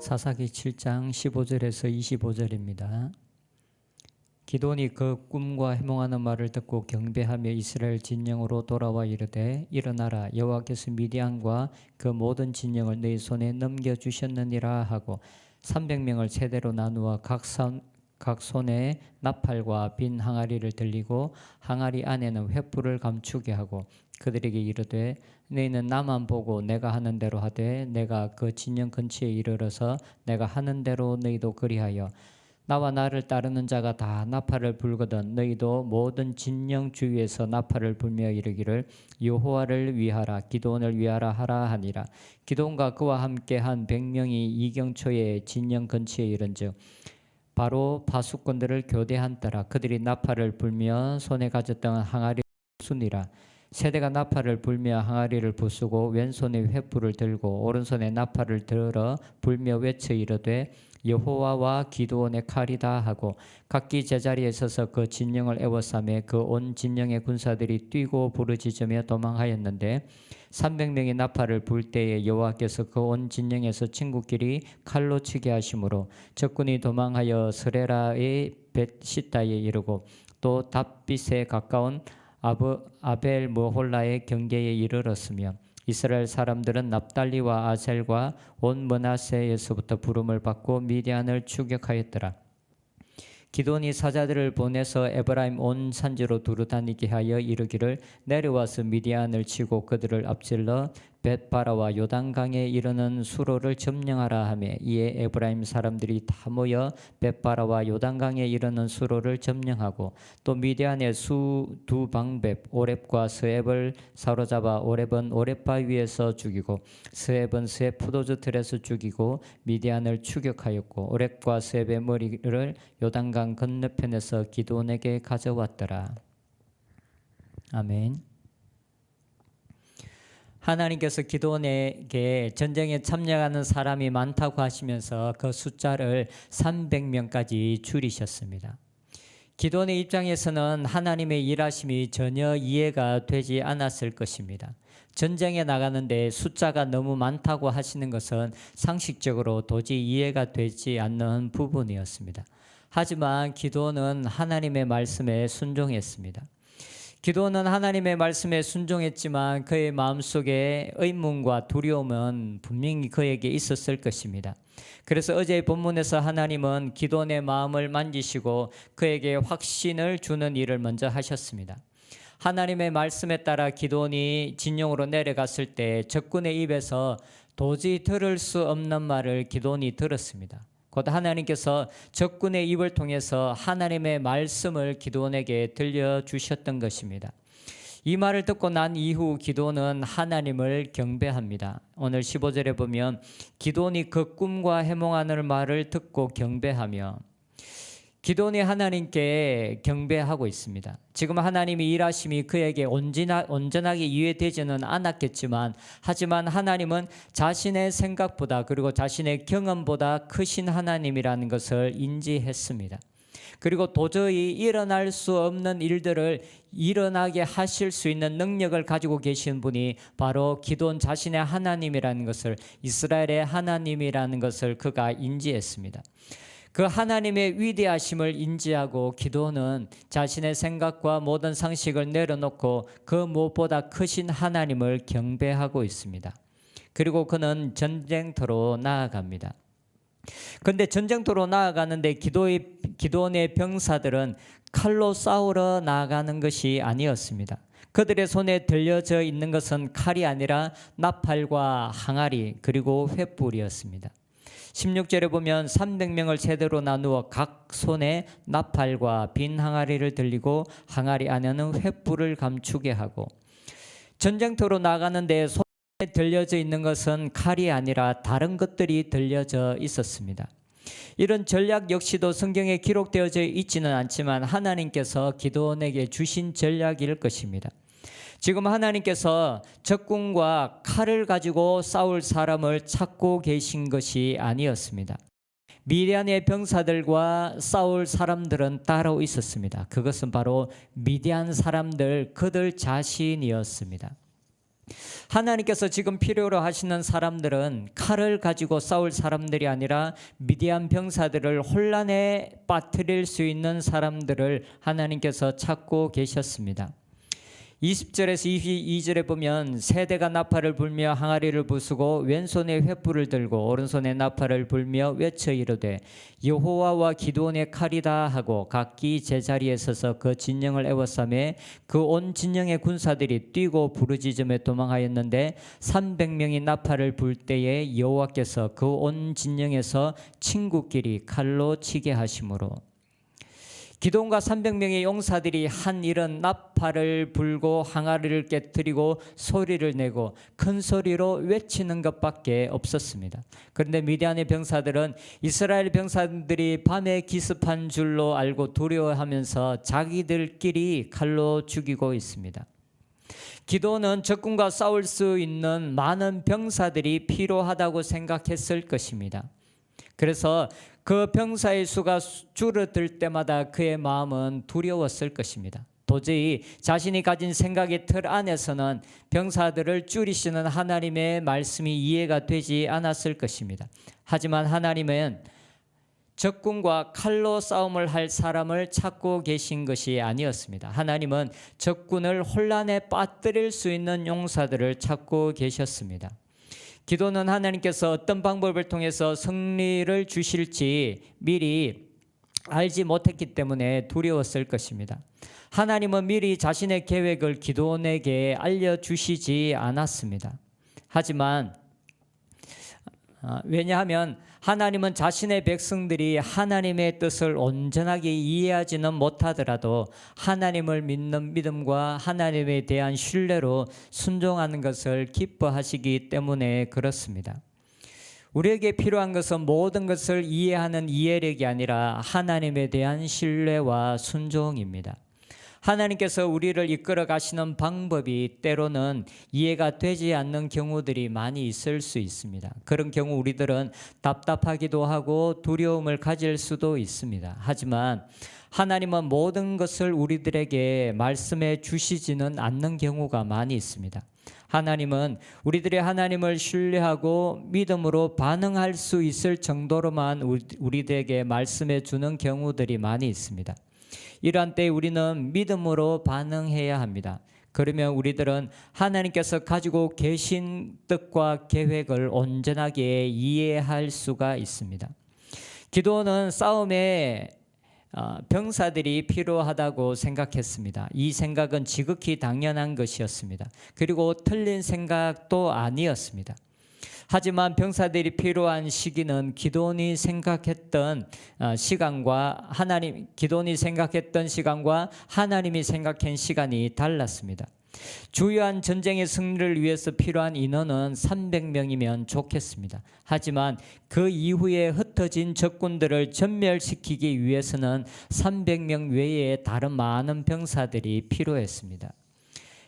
사사기 7장 15절에서 25절입니다. 기드온이 그 꿈과 해몽하는 말을 듣고 경배하며 이스라엘 진영으로 돌아와 이르되 일어나라 여호와께서 미디안과 그 모든 진영을 너희 손에 넘겨주셨느니라 하고 300명을 세대로 나누어 각 손에 나팔과 빈 항아리를 들리고 항아리 안에는 횃불을 감추게 하고 그들에게 이르되 너희는 나만 보고 내가 하는 대로 하되 내가 그 진영 근처에 이르러서 내가 하는 대로 너희도 그리하여 나와 나를 따르는 자가 다 나팔을 불거든 너희도 모든 진영 주위에서 나팔을 불며 이르기를 여호와를 위하라 기드온을 위하라 하라 하니라. 기드온과 그와 함께한 100명이 이경초에 진영 근처에 이른즉 바로 파수꾼들을 교대한더라. 그들이 나팔을 불며 손에 가졌던 항아리를 부수니라. 세대가 나팔을 불며 항아리를 부수고 왼손에 횃불을 들고 오른손에 나팔을 들어 불며 외쳐 이르되 여호와와 기드온의 칼이다 하고 각기 제자리에 서서 그 진영을 에워싸매 그 온 진영의 군사들이 뛰고 부르짖으며 도망하였는데 300명이 나팔을 불 때에 여호와께서 그 온 진영에서 친구끼리 칼로 치게 하심으로 적군이 도망하여 스레라의 벳시다에 이르고 또 답빛에 가까운 아벨 머홀라의 경계에 이르렀으며 이스라엘 사람들은 납달리와 아셀과 온 므낫세에서부터 부름을 받고 미디안을 추격하였더라. 기드온이 사자들을 보내서 에브라임 온 산지로 두루다니게 하여 이르기를 내려와서 미디안을 치고 그들을 앞질러 벳바라와 요단강에 이르는 수로를 점령하라 하며 이에 에브라임 사람들이 다 모여 벳바라와 요단강에 이르는 수로를 점령하고 또 미디안의 두 방백 오렙과 스앱을 사로잡아 오렙은 오렙바 위에서 죽이고 스앱은 스앱 포도주 틀에서 죽이고 미디안을 추격하였고 오렙과 스앱의 머리를 요단강 건너편에서 기드온에게 가져왔더라. 아멘. 하나님께서 기드온에게 전쟁에 참여하는 사람이 많다고 하시면서 그 숫자를 300명까지 줄이셨습니다. 기드온의 입장에서는 하나님의 일하심이 전혀 이해가 되지 않았을 것입니다. 전쟁에 나가는데 숫자가 너무 많다고 하시는 것은 상식적으로 도저히 이해가 되지 않는 부분이었습니다. 하지만 기드온은 하나님의 말씀에 순종했습니다. 기드온은 하나님의 말씀에 순종했지만 그의 마음속에 의문과 두려움은 분명히 그에게 있었을 것입니다. 그래서 어제의 본문에서 하나님은 기드온의 마음을 만지시고 그에게 확신을 주는 일을 먼저 하셨습니다. 하나님의 말씀에 따라 기드온이 진영으로 내려갔을 때 적군의 입에서 도저히 들을 수 없는 말을 기드온이 들었습니다. 곧 하나님께서 적군의 입을 통해서 하나님의 말씀을 기드온에게 들려주셨던 것입니다. 이 말을 듣고 난 이후 기드온은 하나님을 경배합니다. 오늘 15절에 보면 기드온이 그 꿈과 해몽하는 말을 듣고 경배하며 기드온이 하나님께 경배하고 있습니다. 지금 하나님의 일하심이 그에게 온전하게 이해되지는 않았겠지만 하지만 하나님은 자신의 생각보다 그리고 자신의 경험보다 크신 하나님이라는 것을 인지했습니다. 그리고 도저히 일어날 수 없는 일들을 일어나게 하실 수 있는 능력을 가지고 계신 분이 바로 기드온 자신의 하나님이라는 것을 이스라엘의 하나님이라는 것을 그가 인지했습니다. 그 하나님의 위대하심을 인지하고 기드온은 자신의 생각과 모든 상식을 내려놓고 그 무엇보다 크신 하나님을 경배하고 있습니다. 그리고 그는 전쟁터로 나아갑니다. 그런데 전쟁터로 나아가는데 기드온의 병사들은 칼로 싸우러 나아가는 것이 아니었습니다. 그들의 손에 들려져 있는 것은 칼이 아니라 나팔과 항아리 그리고 횃불이었습니다. 16절에 보면 300명을 세대로 나누어 각 손에 나팔과 빈 항아리를 들리고 항아리 안에는 횃불을 감추게 하고 전쟁터로 나가는데 손에 들려져 있는 것은 칼이 아니라 다른 것들이 들려져 있었습니다. 이런 전략 역시도 성경에 기록되어져 있지는 않지만 하나님께서 기드온에게 주신 전략일 것입니다. 지금 하나님께서 적군과 칼을 가지고 싸울 사람을 찾고 계신 것이 아니었습니다. 미디안의 병사들과 싸울 사람들은 따로 있었습니다. 그것은 바로 미디안 사람들 그들 자신이었습니다. 하나님께서 지금 필요로 하시는 사람들은 칼을 가지고 싸울 사람들이 아니라 미디안 병사들을 혼란에 빠뜨릴 수 있는 사람들을 하나님께서 찾고 계셨습니다. 20절에서 22절에 보면 세대가 나팔을 불며 항아리를 부수고 왼손에 횃불을 들고 오른손에 나팔을 불며 외쳐 이르되 여호와와 기드온의 칼이다 하고 각기 제자리에 서서 그 진영을 에워싸매 그 온 진영의 군사들이 뛰고 부르짖음에 도망하였는데 300명이 나팔을 불 때에 여호와께서 그 온 진영에서 친구끼리 칼로 치게 하심으로 기드온과 300명의 용사들이 한 일은 나팔을 불고 항아리를 깨뜨리고 소리를 내고 큰 소리로 외치는 것밖에 없었습니다. 그런데 미디안의 병사들은 이스라엘 병사들이 밤에 기습한 줄로 알고 두려워하면서 자기들끼리 칼로 죽이고 있습니다. 기드온은 적군과 싸울 수 있는 많은 병사들이 필요하다고 생각했을 것입니다. 그래서 그 병사의 수가 줄어들 때마다 그의 마음은 두려웠을 것입니다. 도저히 자신이 가진 생각의 틀 안에서는 병사들을 줄이시는 하나님의 말씀이 이해가 되지 않았을 것입니다. 하지만 하나님은 적군과 칼로 싸움을 할 사람을 찾고 계신 것이 아니었습니다. 하나님은 적군을 혼란에 빠뜨릴 수 있는 용사들을 찾고 계셨습니다. 기도는 하나님께서 어떤 방법을 통해서 승리를 주실지 미리 알지 못했기 때문에 두려웠을 것입니다. 하나님은 미리 자신의 계획을 기도원에게 알려주시지 않았습니다. 하지만 왜냐하면 하나님은 자신의 백성들이 하나님의 뜻을 온전하게 이해하지는 못하더라도 하나님을 믿는 믿음과 하나님에 대한 신뢰로 순종하는 것을 기뻐하시기 때문에 그렇습니다. 우리에게 필요한 것은 모든 것을 이해하는 이해력이 아니라 하나님에 대한 신뢰와 순종입니다. 하나님께서 우리를 이끌어 가시는 방법이 때로는 이해가 되지 않는 경우들이 많이 있을 수 있습니다. 그런 경우 우리들은 답답하기도 하고 두려움을 가질 수도 있습니다. 하지만 하나님은 모든 것을 우리들에게 말씀해 주시지는 않는 경우가 많이 있습니다. 하나님은 우리들이 하나님을 신뢰하고 믿음으로 반응할 수 있을 정도로만 우리들에게 말씀해 주는 경우들이 많이 있습니다. 이러한 때에 우리는 믿음으로 반응해야 합니다. 그러면 우리들은 하나님께서 가지고 계신 뜻과 계획을 온전하게 이해할 수가 있습니다. 기도는 싸움에 병사들이 필요하다고 생각했습니다. 이 생각은 지극히 당연한 것이었습니다. 그리고 틀린 생각도 아니었습니다. 하지만 병사들이 필요한 시기는 기도원이 생각했던 시간과 하나님이 생각한 시간이 달랐습니다. 주요한 전쟁의 승리를 위해서 필요한 인원은 300명이면 좋겠습니다. 하지만 그 이후에 흩어진 적군들을 전멸시키기 위해서는 300명 외에 다른 많은 병사들이 필요했습니다.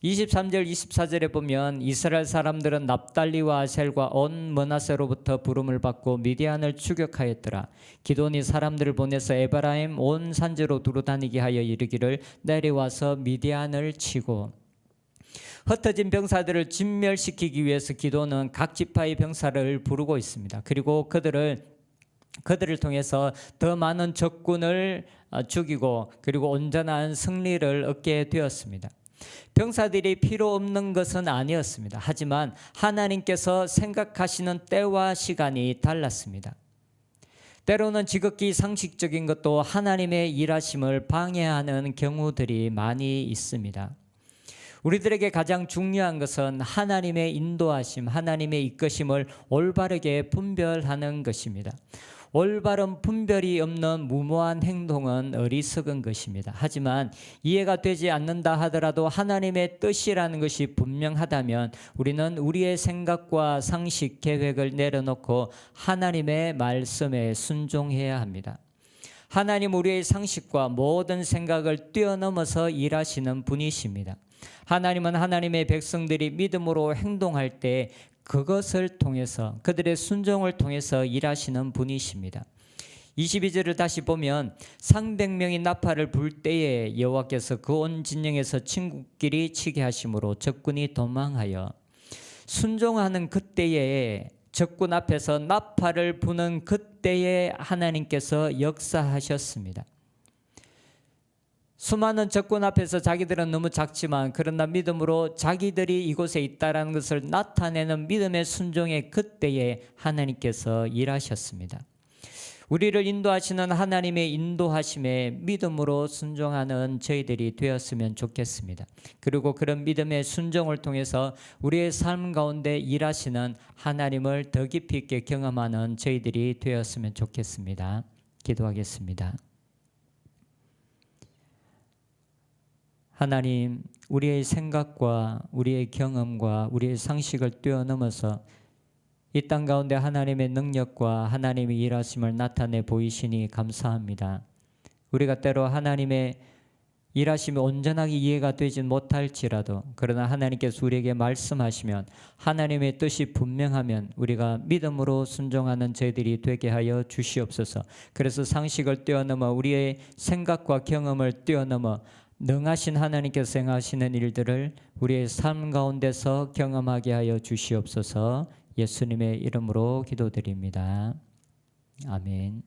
23절 24절에 보면 이스라엘 사람들은 납달리와 아셀과 온 므낫세로부터 부름을 받고 미디안을 추격하였더라. 기드온이 사람들을 보내서 에브라임 온 산지로 두루다니게 하여 이르기를 내려와서 미디안을 치고. 흩어진 병사들을 진멸시키기 위해서 기드온은 각 지파의 병사를 부르고 있습니다. 그리고 그들을 통해서 더 많은 적군을 죽이고 그리고 온전한 승리를 얻게 되었습니다. 병사들이 필요 없는 것은 아니었습니다. 하지만 하나님께서 생각하시는 때와 시간이 달랐습니다. 때로는 지극히 상식적인 것도 하나님의 일하심을 방해하는 경우들이 많이 있습니다. 우리들에게 가장 중요한 것은 하나님의 인도하심, 하나님의 이끄심을 올바르게 분별하는 것입니다. 올바른 분별이 없는 무모한 행동은 어리석은 것입니다. 하지만 이해가 되지 않는다 하더라도 하나님의 뜻이라는 것이 분명하다면 우리는 우리의 생각과 상식, 계획을 내려놓고 하나님의 말씀에 순종해야 합니다. 하나님 우리의 상식과 모든 생각을 뛰어넘어서 일하시는 분이십니다. 하나님은 하나님의 백성들이 믿음으로 행동할 때 그것을 통해서 그들의 순종을 통해서 일하시는 분이십니다. 22절을 다시 보면 300명이 나팔을 불 때에 여호와께서 그 온 진영에서 친구끼리 치게 하심으로 적군이 도망하여 순종하는 그때에 적군 앞에서 나팔을 부는 그때에 하나님께서 역사하셨습니다. 수많은 적군 앞에서 자기들은 너무 작지만 그러나 믿음으로 자기들이 이곳에 있다라는 것을 나타내는 믿음의 순종의 그때에 하나님께서 일하셨습니다. 우리를 인도하시는 하나님의 인도하심에 믿음으로 순종하는 저희들이 되었으면 좋겠습니다. 그리고 그런 믿음의 순종을 통해서 우리의 삶 가운데 일하시는 하나님을 더 깊이 있게 경험하는 저희들이 되었으면 좋겠습니다. 기도하겠습니다. 하나님, 우리의 생각과 우리의 경험과 우리의 상식을 뛰어넘어서 이 땅 가운데 하나님의 능력과 하나님의 일하심을 나타내 보이시니 감사합니다. 우리가 때로 하나님의 일하심이 온전하게 이해가 되지 못할지라도 그러나 하나님께서 우리에게 말씀하시면 하나님의 뜻이 분명하면 우리가 믿음으로 순종하는 저희들이 되게 하여 주시옵소서. 그래서 상식을 뛰어넘어 우리의 생각과 경험을 뛰어넘어 능하신 하나님께서 행하시는 일들을 우리의 삶 가운데서 경험하게 하여 주시옵소서. 예수님의 이름으로 기도드립니다. 아멘.